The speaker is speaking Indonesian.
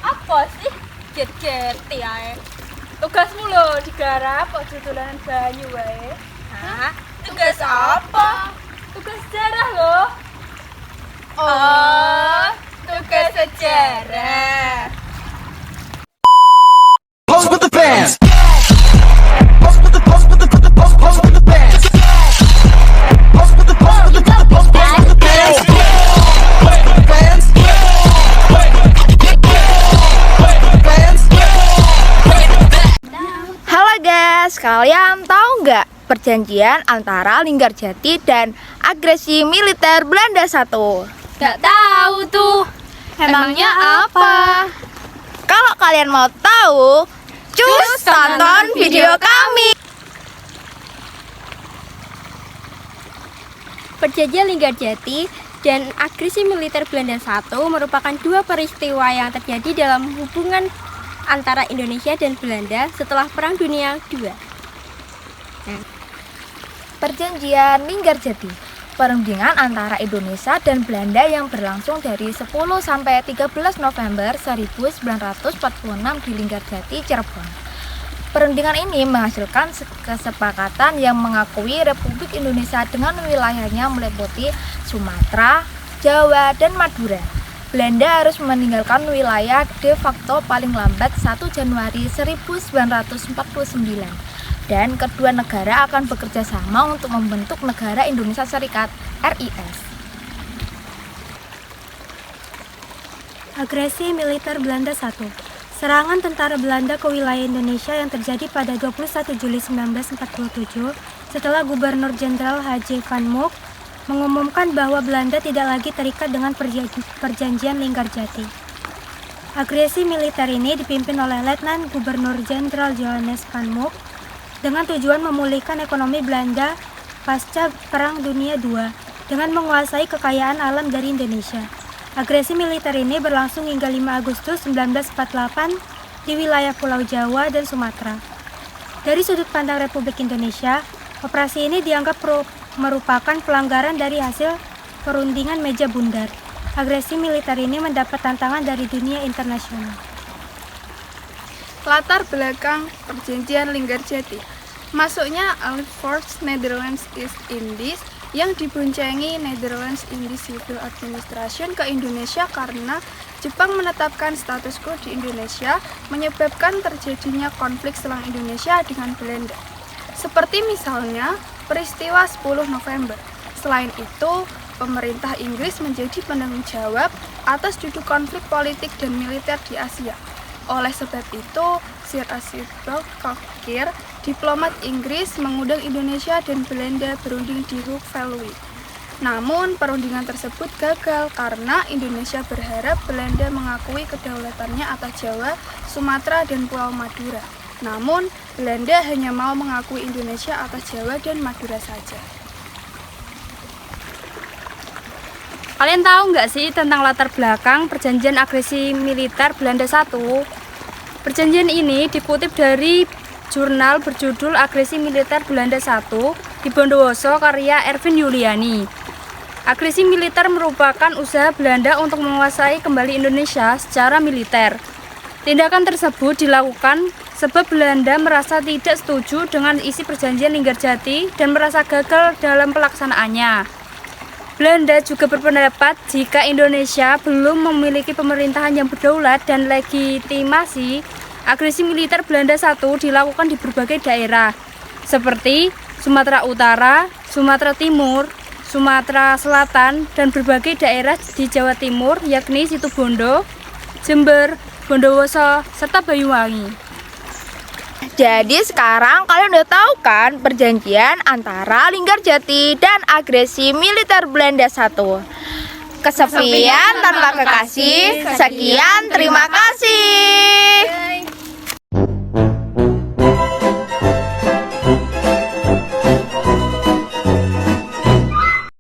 Apa sih? Jet-jeti ae. Tugasmu lho digarap aja dolanan banyu wae. Hah? Tugas apa? Tugas sejarah lho. Oh, tugas sejarah. Pose with the fans. Pose with the pose with the pose with the fans. Pose with the pose with the pose with the fans. Fans. Halo guys, kalian tahu nggak perjanjian antara Linggarjati dan agresi militer Belanda I? Gak tahu tuh. Emangnya apa? Kalau kalian mau tahu, cus tonton video kami. Perjanjian Linggarjati dan agresi militer Belanda I merupakan dua peristiwa yang terjadi dalam hubungan antara Indonesia dan Belanda setelah Perang Dunia II. Perjanjian Linggarjati, perundingan antara Indonesia dan Belanda yang berlangsung dari 10 sampai 13 November 1946 di Linggarjati, Cirebon. Perundingan ini menghasilkan kesepakatan yang mengakui Republik Indonesia dengan wilayahnya meliputi Sumatera, Jawa, dan Madura. Belanda harus meninggalkan wilayah de facto paling lambat 1 Januari 1949 dan kedua negara akan bekerja sama untuk membentuk negara Indonesia Serikat (RIS). Agresi militer Belanda I. Serangan tentara Belanda ke wilayah Indonesia yang terjadi pada 21 Juli 1947 setelah Gubernur Jenderal H.J. Van Mook mengumumkan bahwa Belanda tidak lagi terikat dengan perjanjian Linggarjati. Agresi militer ini dipimpin oleh Letnan Gubernur Jenderal Johannes Van Mook dengan tujuan memulihkan ekonomi Belanda pasca Perang Dunia II dengan menguasai kekayaan alam dari Indonesia. Agresi militer ini berlangsung hingga 5 Agustus 1948 di wilayah Pulau Jawa dan Sumatera. Dari sudut pandang Republik Indonesia, operasi ini dianggap merupakan pelanggaran dari hasil perundingan meja bundar. Agresi militer ini mendapat tantangan dari dunia internasional. Latar belakang perjanjian Linggarjati. Masuknya Allied Force Netherlands East Indies yang diboncengi Netherlands Indies Civil Administration ke Indonesia karena Jepang menetapkan status quo di Indonesia, menyebabkan terjadinya konflik selang Indonesia dengan Belanda. Seperti misalnya peristiwa 10 November. Selain itu, pemerintah Inggris menjadi penanggung jawab atas duduk konflik politik dan militer di Asia. Oleh sebab itu, Sir Archibald Cockburn, diplomat Inggris, mengundang Indonesia dan Belanda berunding di Hoek Veluwe. Namun, perundingan tersebut gagal karena Indonesia berharap Belanda mengakui kedaulatannya atas Jawa, Sumatera, dan Pulau Madura. Namun, Belanda hanya mau mengakui Indonesia atas Jawa dan Madura saja. Kalian tahu nggak sih tentang latar belakang perjanjian agresi militer Belanda I? Perjanjian ini dikutip dari jurnal berjudul Agresi Militer Belanda I di Bondowoso karya Erwin Yuliani. Agresi militer merupakan usaha Belanda untuk menguasai kembali Indonesia secara militer. Tindakan tersebut dilakukan sebab Belanda merasa tidak setuju dengan isi perjanjian Linggarjati dan merasa gagal dalam pelaksanaannya. Belanda juga berpendapat jika Indonesia belum memiliki pemerintahan yang berdaulat dan legitimasi, agresi militer Belanda I dilakukan di berbagai daerah, seperti Sumatera Utara, Sumatera Timur, Sumatera Selatan, dan berbagai daerah di Jawa Timur, yakni Situbondo, Jember, Bondowoso, serta Banyuwangi. Jadi sekarang kalian udah tahu kan perjanjian antara Linggarjati dan agresi militer Belanda I. Kesepian tanpa kekasih. Sekian, terima kasih.